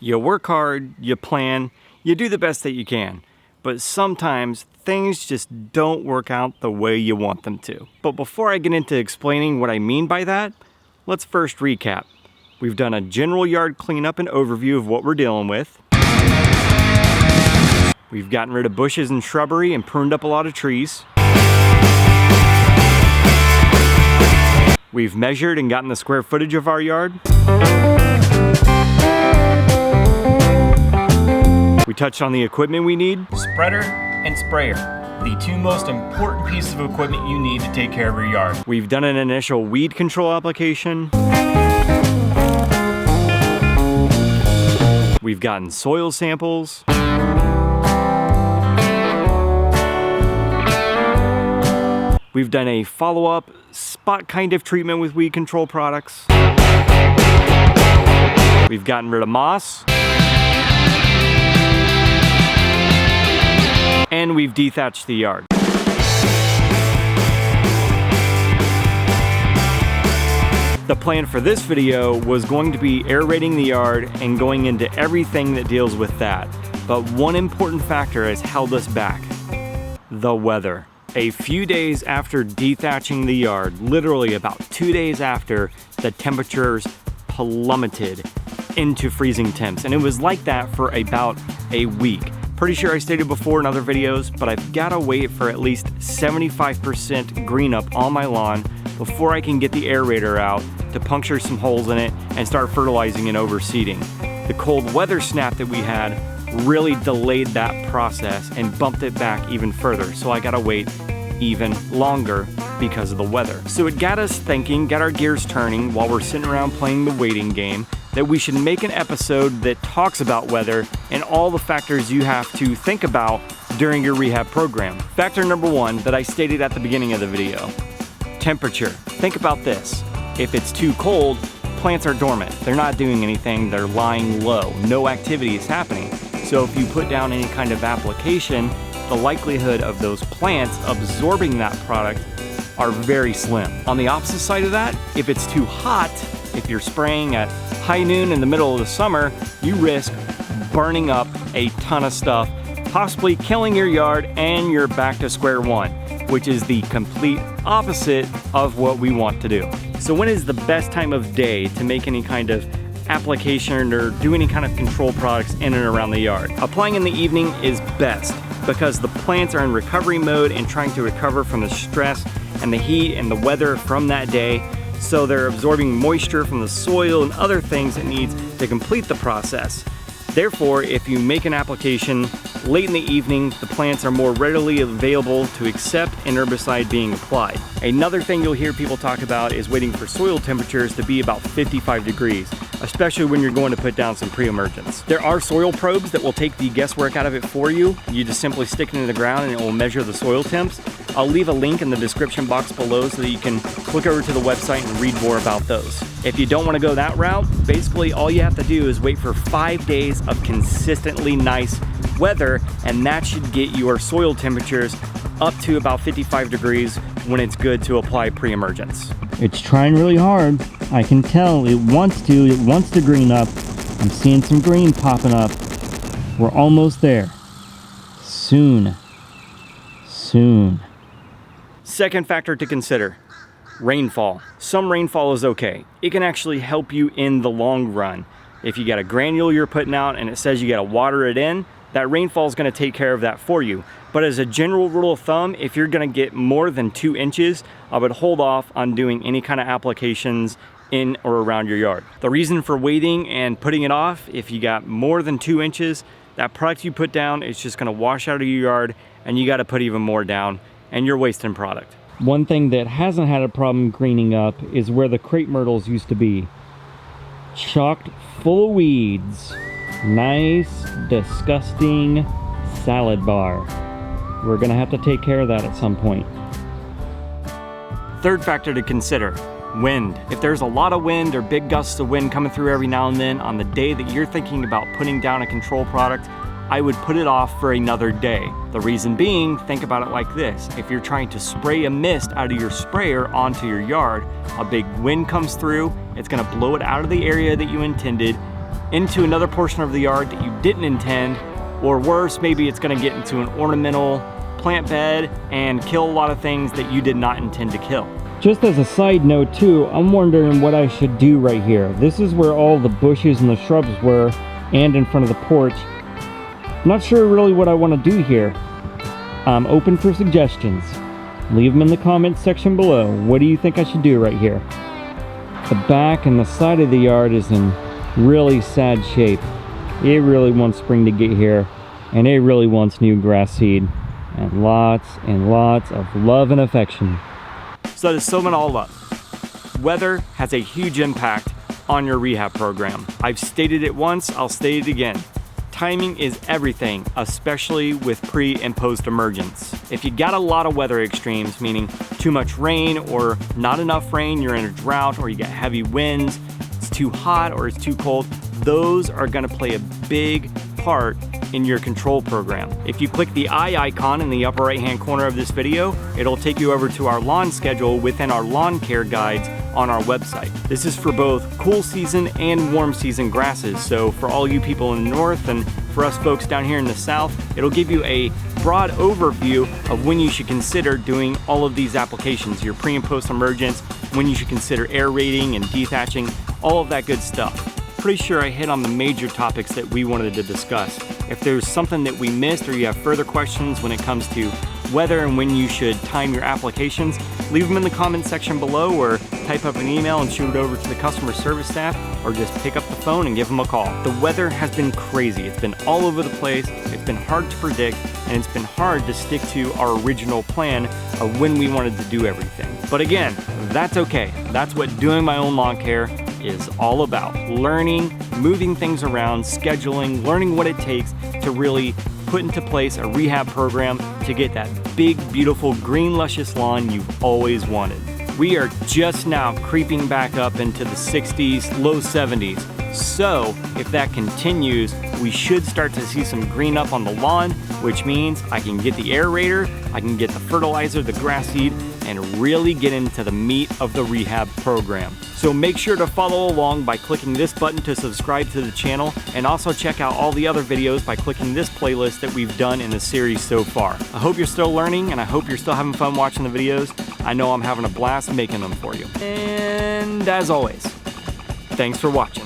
You work hard, you plan, you do the best that you can, but sometimes things just don't work out the way you want them to. But before I get into explaining what I mean by that, let's first recap. We've done a general yard cleanup and overview of what we're dealing with. We've gotten rid of bushes and shrubbery and pruned up a lot of trees. We've measured and gotten the square footage of our yard. We touched on the equipment we need. Spreader and sprayer, the two most important pieces of equipment you need to take care of your yard. We've done an initial weed control application. We've gotten soil samples. We've done a follow-up spot kind of treatment with weed control products. We've gotten rid of moss. And we've dethatched the yard. The plan for this video was going to be aerating the yard and going into everything that deals with that. But one important factor has held us back: the weather. A few days after dethatching the yard, literally about 2 days after, the temperatures plummeted into freezing temps. And it was like that for about a week. Pretty sure I stated before in other videos, but I've got to wait for at least 75% green up on my lawn before I can get the aerator out to puncture some holes in it and start fertilizing and overseeding. The cold weather snap that we had really delayed that process and bumped it back even further, so I gotta wait even longer because of the weather. So it got us thinking, got our gears turning while we're sitting around playing the waiting game, that we should make an episode that talks about weather and all the factors you have to think about during your rehab program. Factor number one that I stated at the beginning of the video: temperature. Think about this. If it's too cold, plants are dormant. They're not doing anything, they're lying low. No activity is happening. So if you put down any kind of application, the likelihood of those plants absorbing that product are very slim. On the opposite side of that, if it's too hot, if you're spraying at high noon in the middle of the summer, you risk burning up a ton of stuff, possibly killing your yard, and you're back to square one, which is the complete opposite of what we want to do. So when is the best time of day to make any kind of application or do any kind of control products in and around the yard? Applying in the evening is best because the plants are in recovery mode and trying to recover from the stress and the heat and the weather from that day. So they're absorbing moisture from the soil and other things it needs to complete the process. Therefore, if you make an application late in the evening, the plants are more readily available to accept an herbicide being applied. Another thing you'll hear people talk about is waiting for soil temperatures to be about 55 degrees, especially when you're going to put down some pre-emergence. There are soil probes that will take the guesswork out of it for you. You just simply stick it in the ground and it will measure the soil temps. I'll leave a link in the description box below so that you can click over to the website and read more about those. If you don't want to go that route, basically all you have to do is wait for 5 days of consistently nice weather, and that should get your soil temperatures up to about 55 degrees when it's good to apply pre-emergence. It's trying really hard. I can tell it wants to green up. I'm seeing some green popping up. We're almost there. Soon. Second factor to consider: rainfall. Some rainfall is okay. It can actually help you in the long run. If you got a granule you're putting out and it says you got to water it in, that rainfall is going to take care of that for you. But as a general rule of thumb, if you're going to get more than 2 inches, I would hold off on doing any kind of applications in or around your yard. The reason for waiting and putting it off, if you got more than 2 inches, that product you put down is just going to wash out of your yard and you got to put even more down and you're wasting product. One thing that hasn't had a problem greening up is where the crepe myrtles used to be. Chocked full of weeds. Nice, disgusting salad bar. We're gonna have to take care of that at some point. Third factor to consider: wind. If there's a lot of wind or big gusts of wind coming through every now and then on the day that you're thinking about putting down a control product, I would put it off for another day. The reason being, think about it like this. If you're trying to spray a mist out of your sprayer onto your yard, a big wind comes through, it's gonna blow it out of the area that you intended into another portion of the yard that you didn't intend, or worse, maybe it's gonna get into an ornamental plant bed and kill a lot of things that you did not intend to kill. Just as a side note too, I'm wondering what I should do right here. This is where all the bushes and the shrubs were, and in front of the porch. Not sure really what I want to do here. I'm open for suggestions. Leave them in the comments section below. What do you think I should do right here? The back and the side of the yard is in really sad shape. It really wants spring to get here, and it really wants new grass seed and lots of love and affection. So to sum it all up, weather has a huge impact on your rehab program. I've stated it once, I'll state it again. Timing is everything, especially with pre and post emergence. If you got a lot of weather extremes, meaning too much rain or not enough rain, you're in a drought, or you get heavy winds, it's too hot or it's too cold, those are gonna play a big part in your control program. If you click the eye icon in the upper right hand corner of this video, it'll take you over to our lawn schedule within our lawn care guides on our website. This is for both cool season and warm season grasses. So for all you people in the north and for us folks down here in the south, it'll give you a broad overview of when you should consider doing all of these applications, your pre and post emergence, when you should consider aerating and dethatching, all of that good stuff. Pretty sure I hit on the major topics that we wanted to discuss. If there's something that we missed, or you have further questions when it comes to whether and when you should time your applications, leave them in the comment section below, or type up an email and shoot it over to the customer service staff, or just pick up the phone and give them a call. The weather has been crazy. It's been all over the place. It's been hard to predict, and it's been hard to stick to our original plan of when we wanted to do everything. But again, that's okay. That's what doing my own lawn care is all about. Learning, moving things around, scheduling, learning what it takes to really put into place a rehab program to get that big, beautiful, green, luscious lawn you've always wanted. We are just now creeping back up into the 60s, low 70s. So if that continues, we should start to see some green up on the lawn, which means I can get the aerator, I can get the fertilizer, the grass seed, and really get into the meat of the rehab program. So make sure to follow along by clicking this button to subscribe to the channel, and also check out all the other videos by clicking this playlist that we've done in the series so far. I hope you're still learning, and I hope you're still having fun watching the videos. I know I'm having a blast making them for you. And as always, thanks for watching.